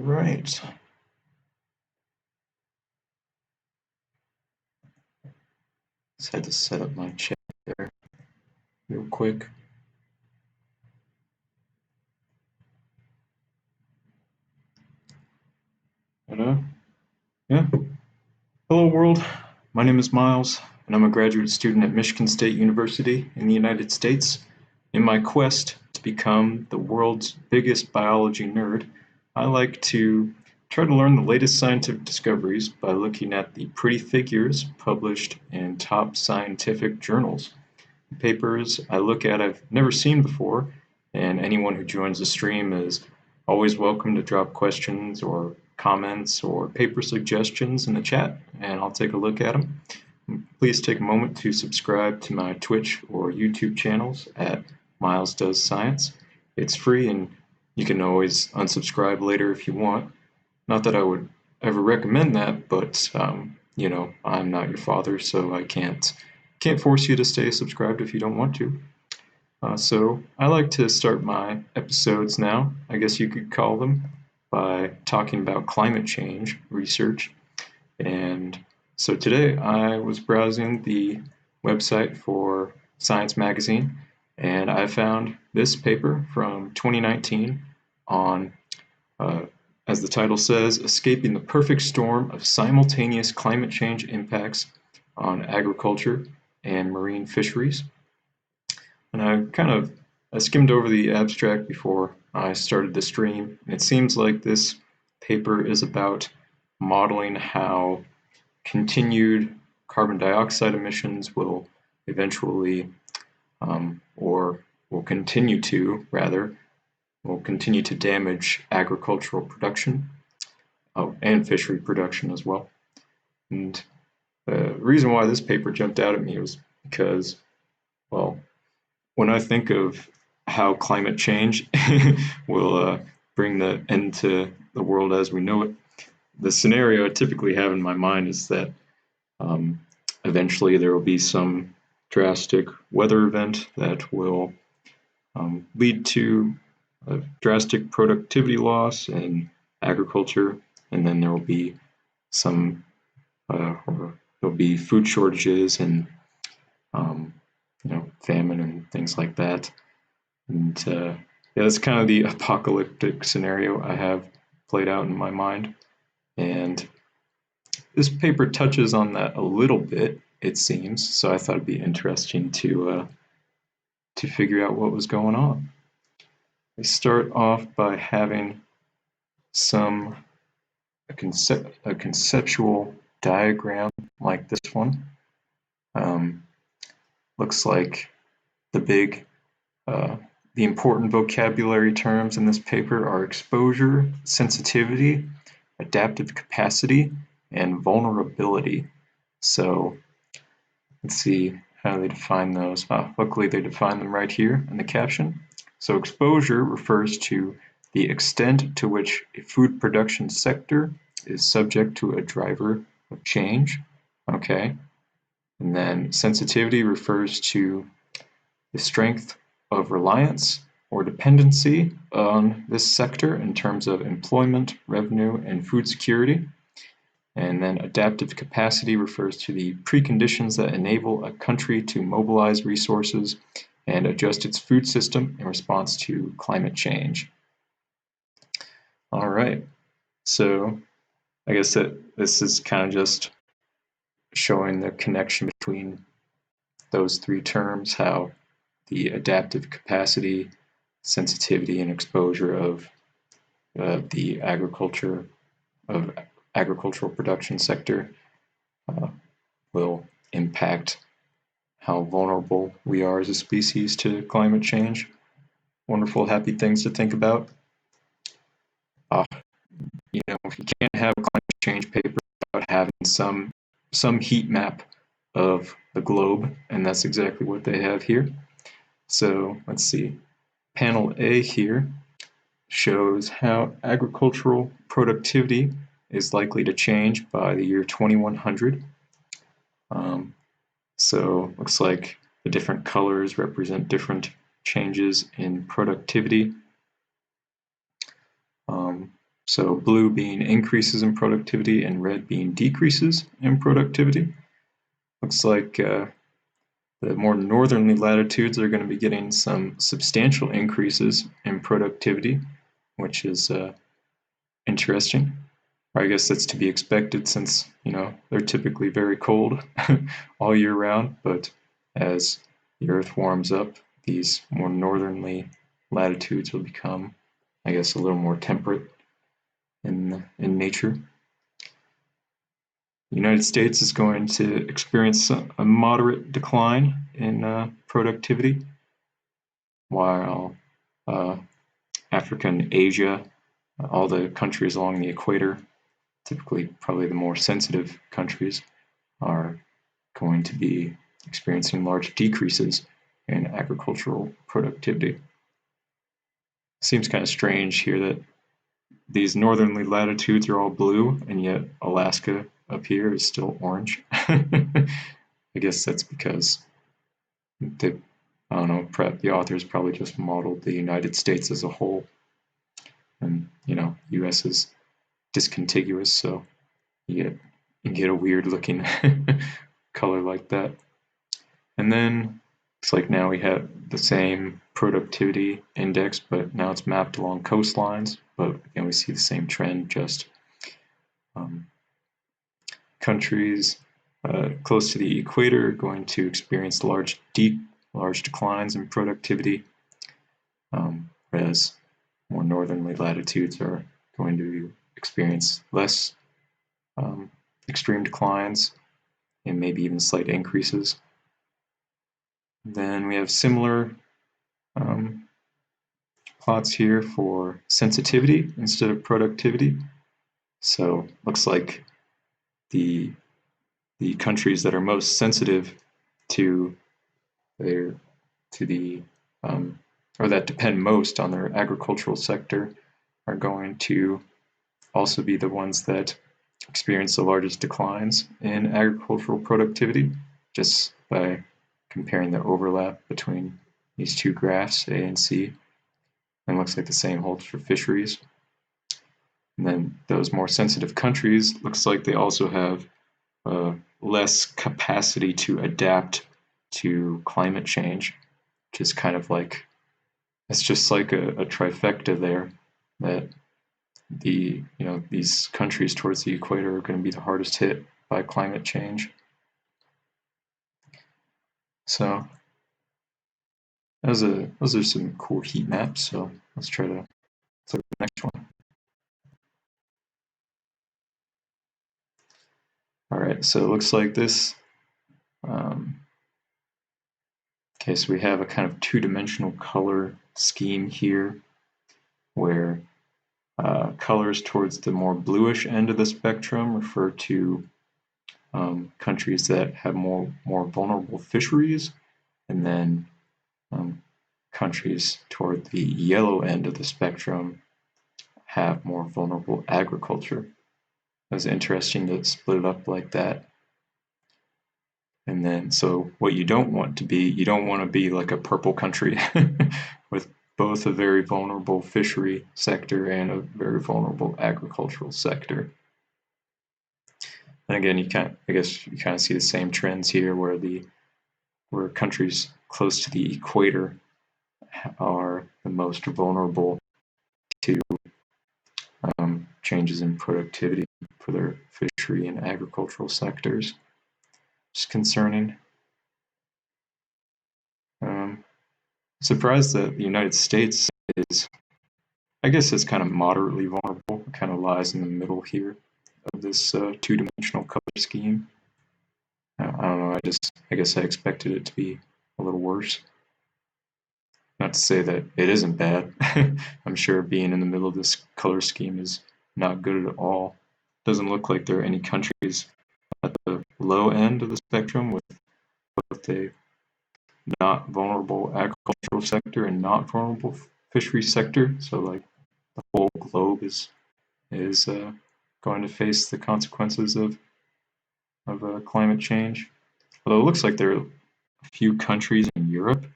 right. Just had to set up my chat there real quick. Yeah. Hello, world. My name is Miles, and I'm a graduate student at Michigan State University in the United States. In my quest to become the world's biggest biology nerd, I like to try to learn the latest scientific discoveries by looking at the pretty figures published in top scientific journals. The papers I look at I've never seen before, and anyone who joins the stream is always welcome to drop questions or comments or paper suggestions in the chat, and I'll take a look at them. Please take a moment to subscribe to my Twitch or YouTube channels at Miles Does Science. It's free, and you can always unsubscribe later if you want. Not that I would ever recommend that, but I'm not your father, so I can't force you to stay subscribed if you don't want to. So I like to start my episodes now, I guess you could call them, by talking about climate change research. And so today I was browsing the website for Science Magazine, and I found this paper from 2019 on, as the title says, Escaping the Perfect Storm of Simultaneous Climate Change Impacts on Agriculture and Marine Fisheries. And I skimmed over the abstract before I started the stream, and it seems like this paper is about modeling how continued carbon dioxide emissions will eventually, or will continue to, rather, will continue to damage agricultural production, and fishery production as well. And the reason why this paper jumped out at me was because, well, when I think of how climate change will bring the end to the world as we know it, the scenario I typically have in my mind is that eventually there will be some drastic weather event that will lead to a drastic productivity loss in agriculture, and then there will be some, or there'll be food shortages and famine and things like that. And yeah, that's kind of the apocalyptic scenario I have played out in my mind. And this paper touches on that a little bit, it seems. So I thought it'd be interesting to figure out what was going on. We start off by having a conceptual diagram like this one. Looks like the important vocabulary terms in this paper are exposure, sensitivity, adaptive capacity, and vulnerability. So let's see how they define those. Luckily, they define them right here in the caption. So exposure refers to the extent to which a food production sector is subject to a driver of change. Okay. And then sensitivity refers to the strength of reliance or dependency on this sector in terms of employment, revenue, and food security. And then adaptive capacity refers to the preconditions that enable a country to mobilize resources and adjust its food system in response to climate change. All right, so I guess that this is kind of just showing the connection between those three terms, how the adaptive capacity, sensitivity, and exposure of the agricultural production sector will impact how vulnerable we are as a species to climate change. Wonderful, happy things to think about. You can't have a climate change paper without having some heat map of the globe, and that's exactly what they have here. So let's see. Panel A here shows how agricultural productivity is likely to change by the year 2100. So looks like the different colors represent different changes in productivity. So blue being increases in productivity and red being decreases in productivity. Looks like the more northerly latitudes are going to be getting some substantial increases in productivity, which is interesting. I guess that's to be expected since, they're typically very cold all year round, but as the Earth warms up, these more northerly latitudes will become, I guess, a little more temperate in nature. The United States is going to experience a moderate decline in productivity, while Africa and Asia, all the countries along the equator, typically probably the more sensitive countries, are going to be experiencing large decreases in agricultural productivity. Seems kind of strange here that these northerly latitudes are all blue, and yet Alaska up here is still orange. I guess that's because they, I don't know, the authors probably just modeled the United States as a whole. And, US is discontiguous, so you get a weird looking color like that. And then it's like now we have the same productivity index, but now it's mapped along coastlines. But again, we see the same trend, just countries close to the equator are going to experience large declines in productivity, whereas more northerly latitudes are going to experience less extreme declines and maybe even slight increases. Then we have similar plots here for sensitivity instead of productivity. So looks like the countries that are most sensitive to the or that depend most on their agricultural sector are going to also be the ones that experience the largest declines in agricultural productivity, just by comparing the overlap between these two graphs, A and C. And looks like the same holds for fisheries. And then those more sensitive countries, looks like they also have less capacity to adapt to climate change, which is kind of like, it's just like a trifecta there, that these countries towards the equator are going to be the hardest hit by climate change. So those are some cool heat maps. So let's try to look at the next one. All right, so it looks like this. Okay, so we have a kind of two-dimensional color scheme here, where colors towards the more bluish end of the spectrum refer to countries that have more vulnerable fisheries, and then countries toward the yellow end of the spectrum have more vulnerable agriculture. It was interesting to split it up like that. And then, so what you don't want to be like a purple country with both a very vulnerable fishery sector and a very vulnerable agricultural sector. And again, I guess you kind of see the same trends here, where countries close to the equator are the most vulnerable to changes in productivity for their fishery and agricultural sectors. It's concerning. Surprised that the United States is, I guess, it's kind of moderately vulnerable. It kind of lies in the middle here of this two-dimensional color scheme. I don't know. I guess I expected it to be a little worse. Not to say that it isn't bad. I'm sure being in the middle of this color scheme is not good at all. Doesn't look like there are any countries at the low end of the spectrum with both a not vulnerable agricultural sector and not vulnerable fishery sector. So like the whole globe is going to face the consequences of climate change. Although it looks like there are a few countries in Europe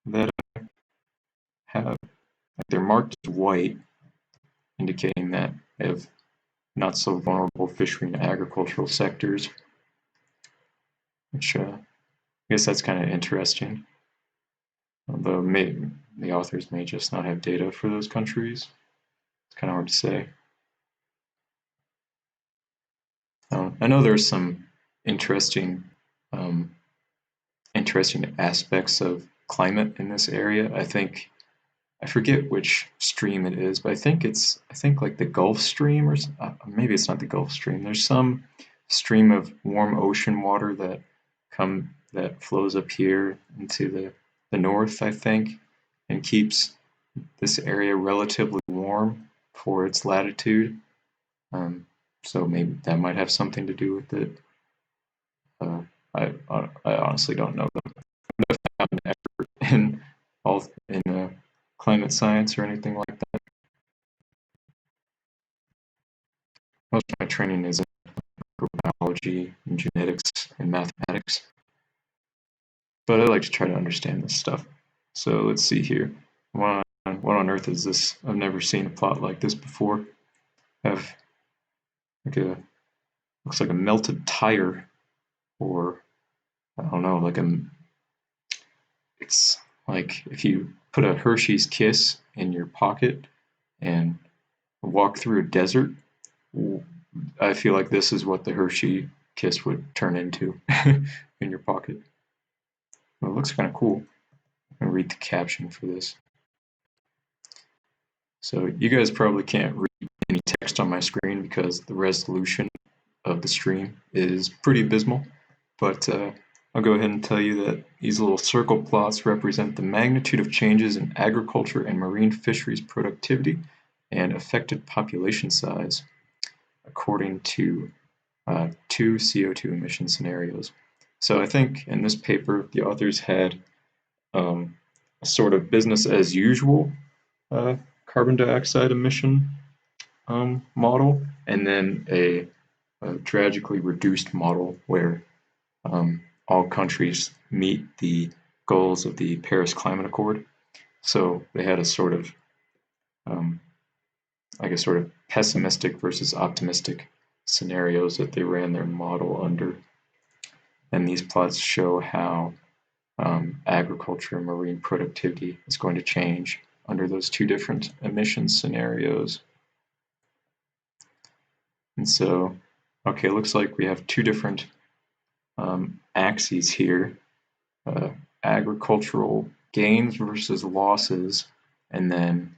that have, like, they're marked as white, indicating that They have not so vulnerable fishery and agricultural sectors, which I guess that's kind of interesting. Although the authors may just not have data for those countries. It's kind of hard to say. I know there's some interesting um, interesting aspects of climate in this area. I forget which stream it is, but I think like the Gulf Stream, or maybe it's not the Gulf Stream. There's some stream of warm ocean water that flows up here into the north, I think, and keeps this area relatively warm for its latitude. So maybe that might have something to do with it. Uh, I honestly don't know them. I'm not an expert in climate science or anything like that. Most of my training is in microbiology and genetics and mathematics, but I like to try to understand this stuff. So let's see here. What on earth is this? I've never seen a plot like this before. I have like looks like a melted tire, or I don't know, it's like if you put a Hershey's Kiss in your pocket and walk through a desert. I feel like this is what the Hershey Kiss would turn into in your pocket. Well, it looks kind of cool. I'm gonna read the caption for this. So you guys probably can't read any text on my screen because the resolution of the stream is pretty abysmal, but I'll go ahead and tell you that these little circle plots represent the magnitude of changes in agriculture and marine fisheries productivity and affected population size according to two CO2 emission scenarios. So I think in this paper, the authors had a sort of business as usual carbon dioxide emission model, and then a tragically reduced model where all countries meet the goals of the Paris Climate Accord. So they had a sort of, I guess, sort of pessimistic versus optimistic scenarios that they ran their model under. And these plots show how agriculture and marine productivity is going to change under those two different emission scenarios. And so, okay, it looks like we have two different axes here, agricultural gains versus losses, and then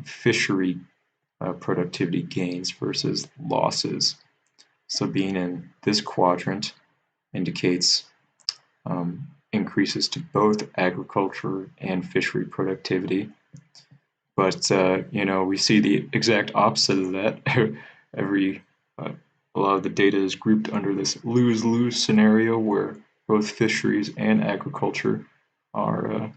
fishery productivity gains versus losses. So being in this quadrant indicates increases to both agriculture and fishery productivity. But we see the exact opposite of that. A lot of the data is grouped under this lose-lose scenario where both fisheries and agriculture are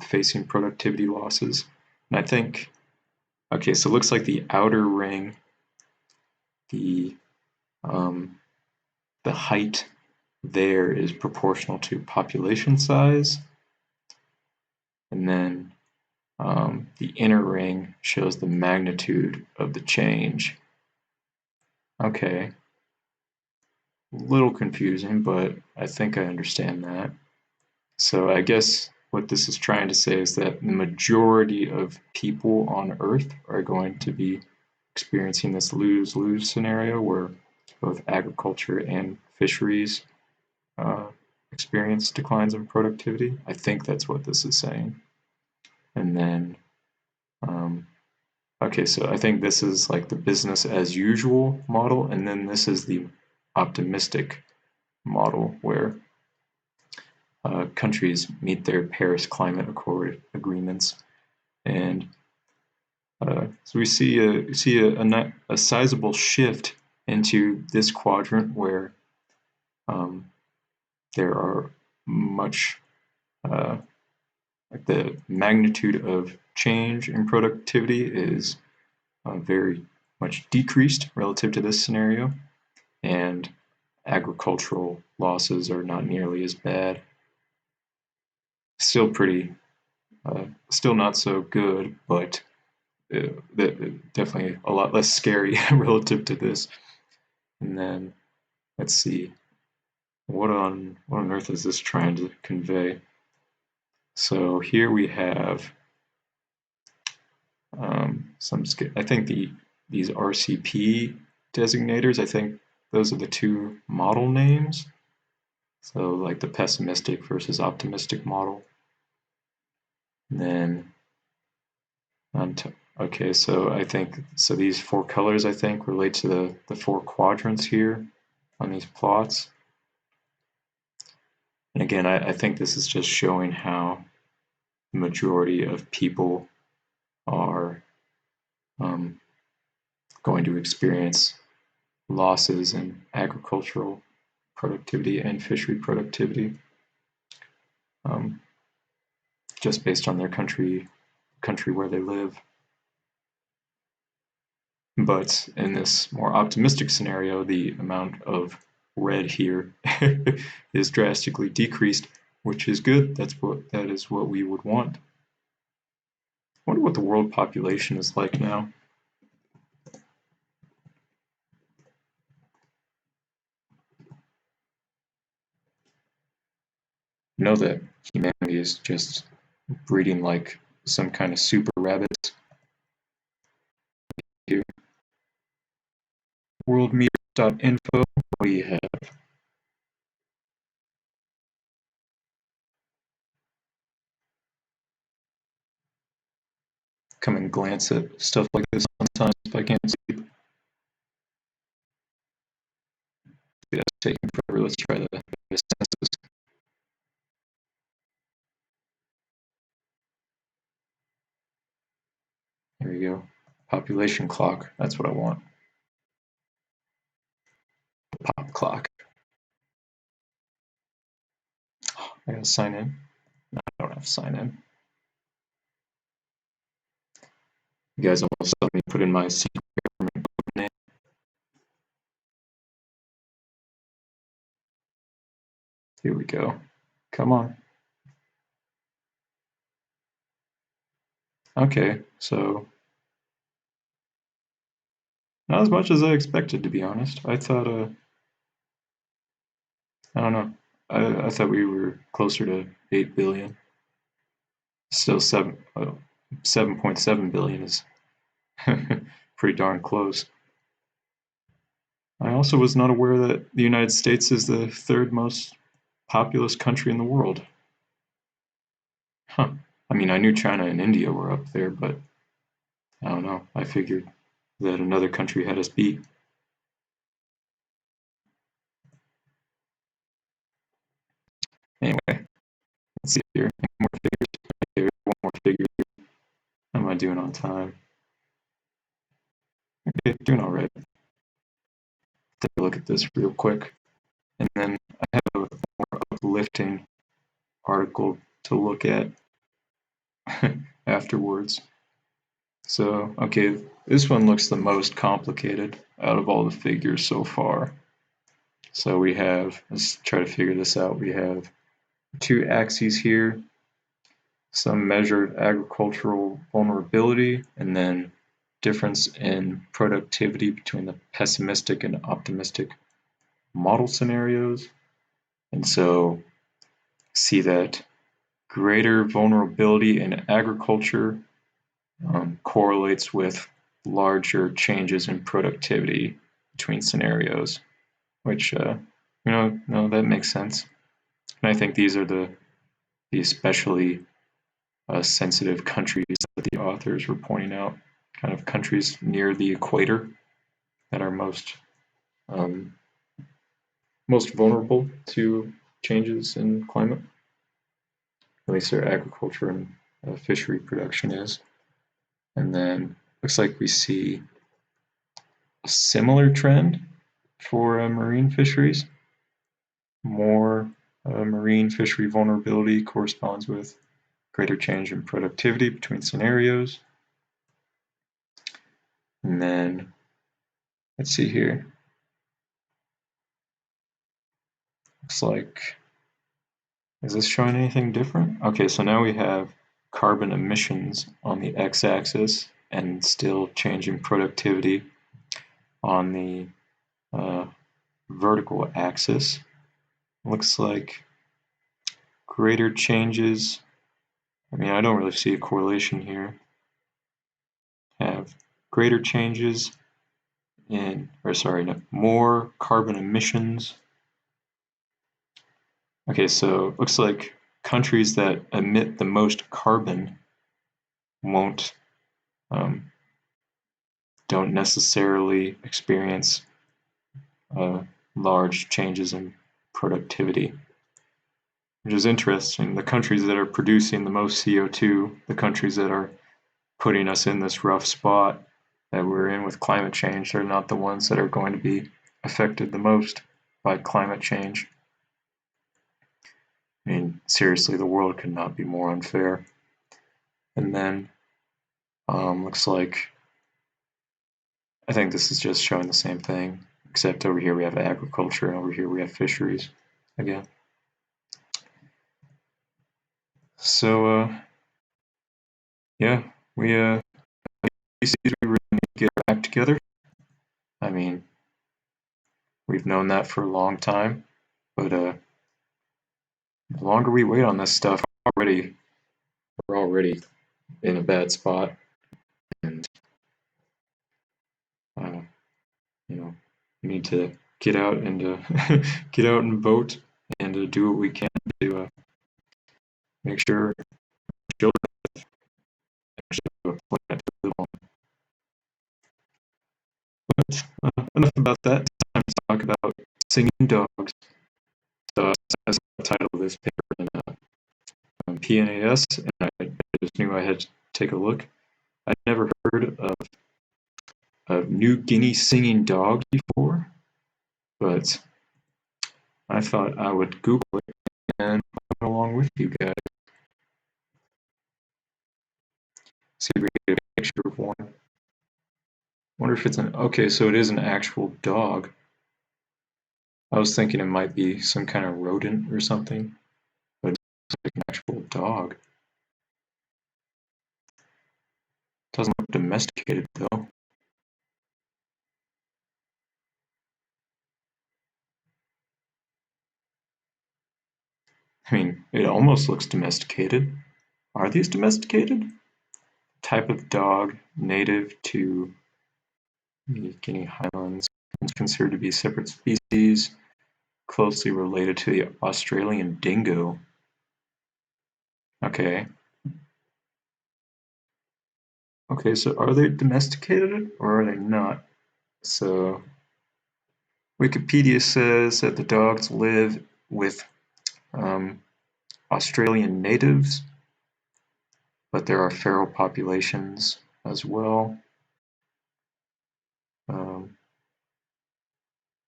facing productivity losses. And I think, okay, so it looks like the outer ring, the height there is proportional to population size, and then the inner ring shows the magnitude of the change. Okay, a little confusing, but I think I understand that. So I guess what this is trying to say is that the majority of people on Earth are going to be experiencing this lose-lose scenario where both agriculture and fisheries experience declines in productivity. I think that's what this is saying. And then, okay, so I think this is like the business as usual model, and then this is the optimistic model where countries meet their Paris Climate Accord agreements. And so we see a sizable shift into this quadrant where there are much like the magnitude of change in productivity is very much decreased relative to this scenario, and agricultural losses are not nearly as bad. Still pretty, still not so good, but definitely a lot less scary relative to this. And then let's see, what on earth is this trying to convey? So here we have I think these RCP designators, I think those are the two model names. So like the pessimistic versus optimistic model. And then okay, so I think these four colors I think relate to the four quadrants here on these plots. And again, I think this is just showing how the majority of people are going to experience losses in agricultural productivity and fishery productivity, just based on their country where they live. But in this more optimistic scenario, the amount of red here is drastically decreased, which is good. That is what we would want. I wonder what the world population is like now. You know that humanity is just breeding like some kind of super rabbits here. Worldmeter.info, we have come and glance at stuff like this sometimes if I can't sleep. That's taking forever. Let's try the census. There we go. Population clock. That's what I want. Pop clock. I gotta sign in. No, I don't have to sign in. You guys almost let me put in my secret government name. Here we go. Come on. Okay, so not as much as I expected, to be honest. I thought, I don't know. I thought we were closer to 8 billion. Still 7.7 billion is pretty darn close. I also was not aware that the United States is the third most populous country in the world. Huh. I mean, I knew China and India were up there, but I don't know. I figured that another country had us beat. Anyway, let's see here. More figures here. One more figure. How am I doing on time? Okay, doing all right. Take a look at this real quick. And then I have a more uplifting article to look at afterwards. So, okay, this one looks the most complicated out of all the figures so far. So we have, let's try to figure this out. We have two axes here, some measured agricultural vulnerability, and then difference in productivity between the pessimistic and optimistic model scenarios. And so see that greater vulnerability in agriculture correlates with larger changes in productivity between scenarios, which no, that makes sense. And I think these are the especially sensitive countries that the authors were pointing out, kind of countries near the equator that are most vulnerable to changes in climate. At least their agriculture and fishery production is. And then looks like we see a similar trend for marine fisheries. More marine fishery vulnerability corresponds with greater change in productivity between scenarios. And then let's see here. Looks like, is this showing anything different? Okay, so now we have carbon emissions on the x-axis and still changing productivity on the vertical axis. Looks like greater changes. I mean, I don't really see a correlation here. Have greater changes in, or sorry, no, more carbon emissions. Okay, so it looks like countries that emit the most carbon won't, don't necessarily experience large changes in productivity, which is interesting. The countries that are producing the most CO2, the countries that are putting us in this rough spot that we're in with climate change, they're not the ones that are going to be affected the most by climate change. I mean, seriously, the world could not be more unfair. And then looks like, I think this is just showing the same thing, except over here we have agriculture and over here we have fisheries again. So yeah, we really need to get our act together. I mean, we've known that for a long time, but the longer we wait on this stuff, we're already in a bad spot, and you know, we need to get out and get out and vote and do what we can to make sure children actually have a planet to live on. But enough about that. It's time to talk about singing dogs. So as the title of this paper in PNAS, and I just knew I had to take a look. I'd never heard of a New Guinea Singing Dog before, but I thought I would Google it and come along with you guys. See if we can get a picture of one. Wonder if it's an, okay, so it is an actual dog. I was thinking it might be some kind of rodent or something, but it's like an actual dog. Doesn't look domesticated though. I mean, it almost looks domesticated. Are these domesticated? Type of dog native to the Guinea Highlands is considered to be a separate species, closely related to the Australian dingo. Okay. Okay, so are they domesticated or are they not? So Wikipedia says that the dogs live with Australian natives, but there are feral populations as well.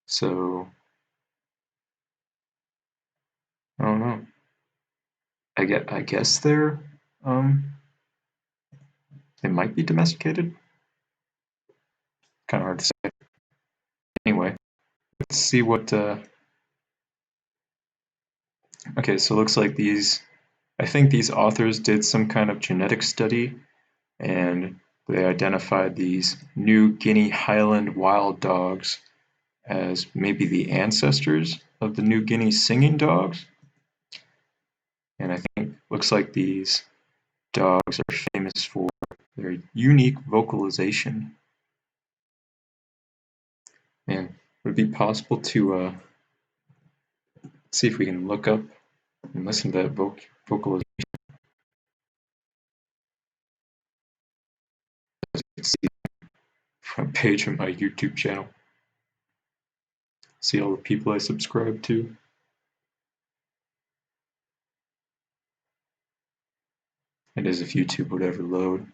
So I don't know. I guess they might be domesticated. Kind of hard to say. Anyway, let's see what. Okay, so it looks like these. I think these authors did some kind of genetic study, and they identified these New Guinea Highland wild dogs as maybe the ancestors of the New Guinea singing dogs. And I think looks like these dogs are famous for their unique vocalization. And would it be possible to see if we can look up and listen to that vocalization? As you can see, front page of my YouTube channel. See all the people I subscribe to. And as if YouTube would ever load.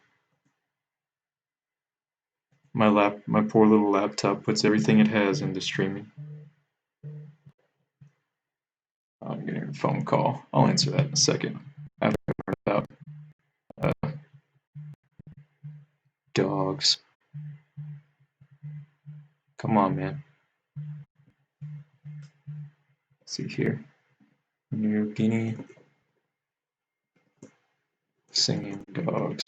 My poor little laptop puts everything it has into streaming. I'm getting a phone call. I'll answer that in a second. After I learn about dogs. Come on, man. Let's see here. New Guinea singing dogs.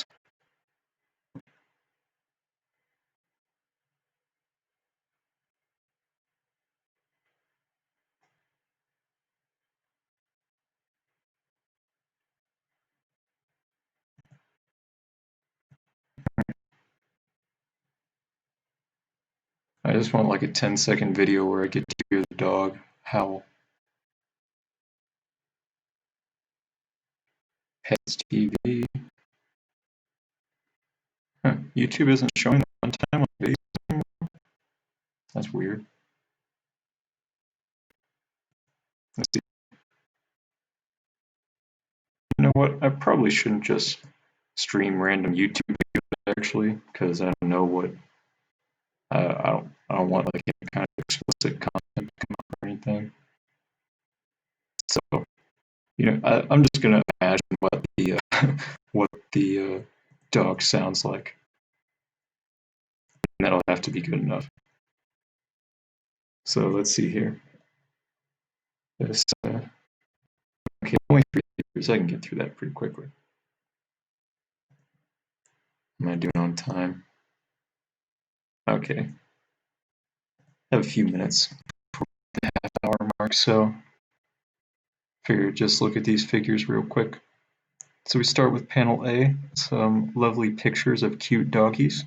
I just want like a 10-second video where I get to hear the dog howl. Pets TV. Huh, YouTube isn't showing the runtime on videos anymore? That's weird. Let's see. You know what? I probably shouldn't just stream random YouTube videos actually, because I don't know what I don't want like any kind of explicit content to come up or anything. So I'm just gonna imagine what the what the dog sounds like, and that'll have to be good enough. So let's see here. This okay, only 3 years. I can get through that pretty quickly. Am I doing on time? Okay. I have a few minutes before the half-hour mark, so figured just look at these figures real quick. So we start with panel A, some lovely pictures of cute doggies.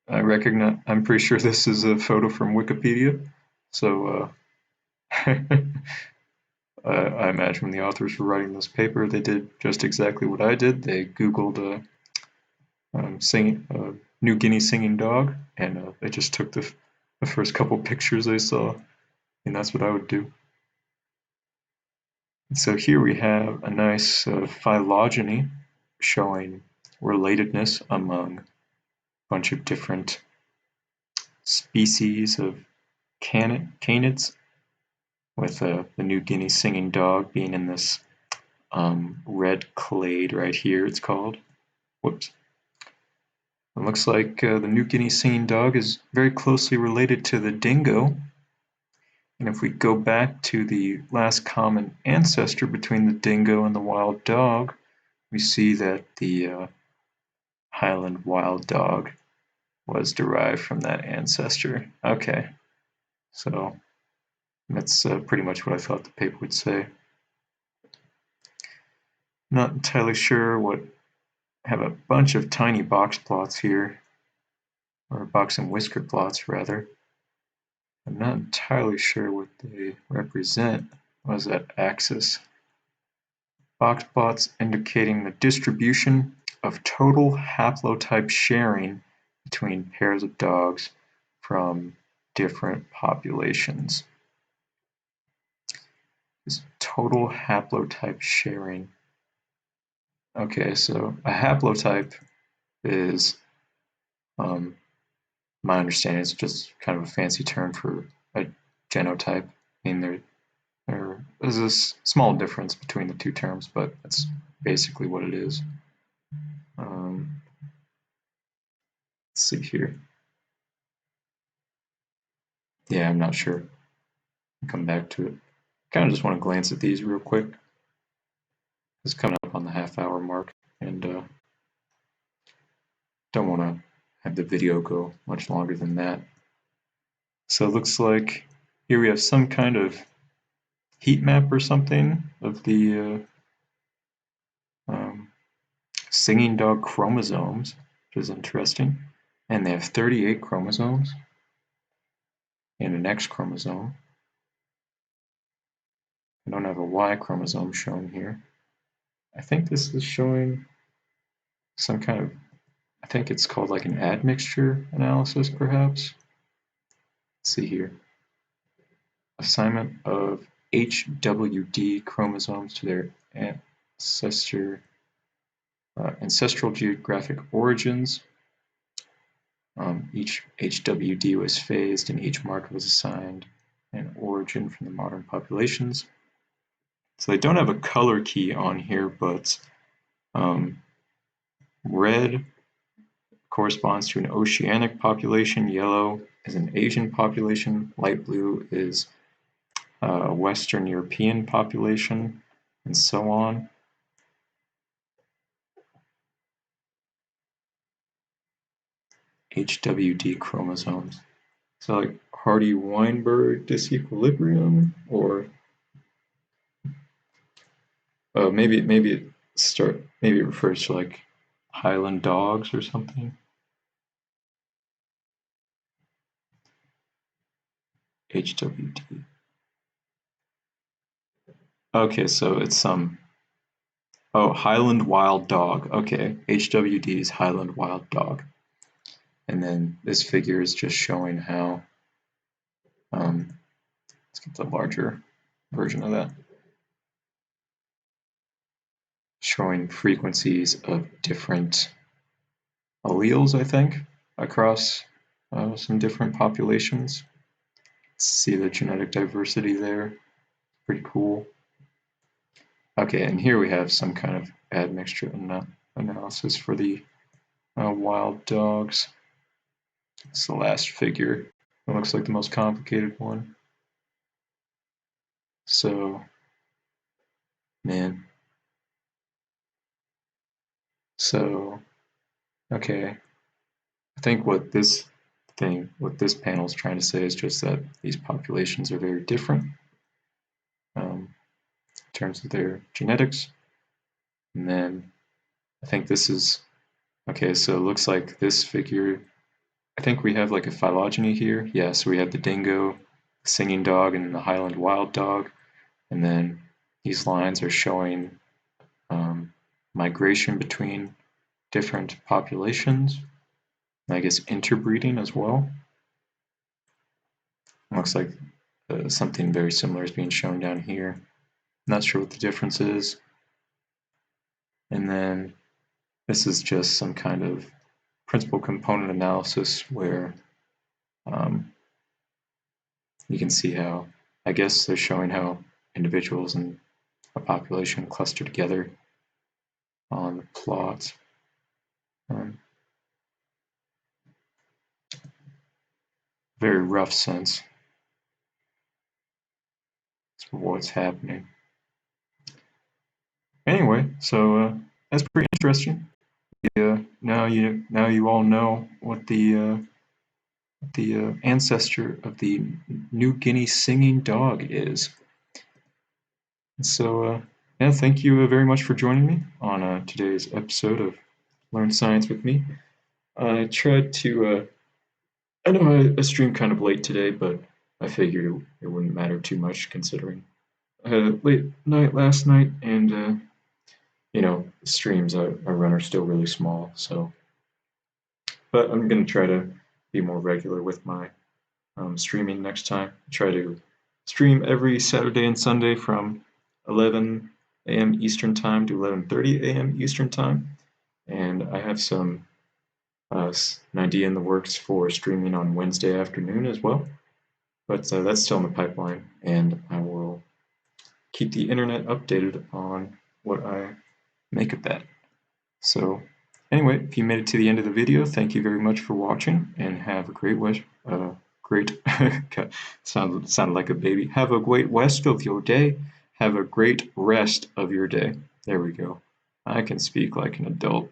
I'm pretty sure this is a photo from Wikipedia, so I imagine when the authors were writing this paper, they did just exactly what I did. They Googled New Guinea Singing Dog, and they just took the first couple pictures they saw, and that's what I would do. So here we have a nice phylogeny showing relatedness among a bunch of different species of canids, with the New Guinea Singing Dog being in this red clade right here, it's called. Whoops. It looks like the New Guinea Singing Dog is very closely related to the dingo. And if we go back to the last common ancestor between the dingo and the wild dog, we see that the Highland wild dog was derived from that ancestor. Okay, so that's pretty much what I thought the paper would say. Not entirely sure what. Have a bunch of tiny box plots here, or box and whisker plots rather. I'm not entirely sure what they represent. What is that axis? Box plots indicating the distribution of total haplotype sharing between pairs of dogs from different populations. Is total haplotype sharing. Okay, so a haplotype is, my understanding, is just kind of a fancy term for a genotype. I mean, there is a small difference between the two terms, but that's basically what it is. Let's see here. Yeah, I'm not sure. I'll come back to it. Kind of just want to glance at these real quick. It's coming up on the half-hour mark, and don't want to have the video go much longer than that. So it looks like here we have some kind of heat map or something of the singing dog chromosomes, which is interesting. And they have 38 chromosomes and an X chromosome. I don't have a Y chromosome shown here. I think this is showing some kind of, I think it's called like an admixture analysis perhaps. Let's see here. Assignment of HWD chromosomes to their ancestral geographic origins. Each HWD was phased and each marker was assigned an origin from the modern populations. So they don't have a color key on here, but red corresponds to an oceanic population, yellow is an Asian population, light blue is a Western European population, and so on. HWD chromosomes. So like Hardy-Weinberg disequilibrium, or maybe it refers to like Highland dogs or something. HWD? Okay, so it's some. Oh, Highland Wild Dog. Okay, HWD is Highland Wild Dog. And then this figure is just showing how. Let's get the larger version of that. Showing frequencies of different alleles, I think, across some different populations. See the genetic diversity there. Pretty cool. Okay, and here we have some kind of admixture analysis for the wild dogs. It's the last figure. It looks like the most complicated one. So, man. So, okay. I think what this panel is trying to say is just that these populations are very different in terms of their genetics. And then I think this is, okay, so it looks like this figure, I think we have like a phylogeny here. Yeah, so we have the dingo, singing dog, and the Highland wild dog. And then these lines are showing migration between different populations. And I guess interbreeding as well. Looks like something very similar is being shown down here. Not sure what the difference is. And then this is just some kind of principal component analysis where you can see how, I guess they're showing how individuals in a population cluster together on the plot. Very rough sense of what's happening. Anyway, so that's pretty interesting. Now you all know what the ancestor of the New Guinea Singing Dog is. So yeah, thank you very much for joining me on today's episode of Learn Science with me. I tried to, I know I streamed kind of late today, but I figured it wouldn't matter too much considering late night last night, and you know, streams I run are still really small, so. But I'm going to try to be more regular with my streaming next time. Try to stream every Saturday and Sunday from 11 a.m. Eastern Time to 11:30 a.m. Eastern Time. And I have some an idea in the works for streaming on Wednesday afternoon as well. But that's still in the pipeline, and I will keep the internet updated on what I make of that. So anyway, if you made it to the end of the video, thank you very much for watching, and have a great sounded like a baby. Have a great rest of your day. Have a great rest of your day. There we go. I can speak like an adult.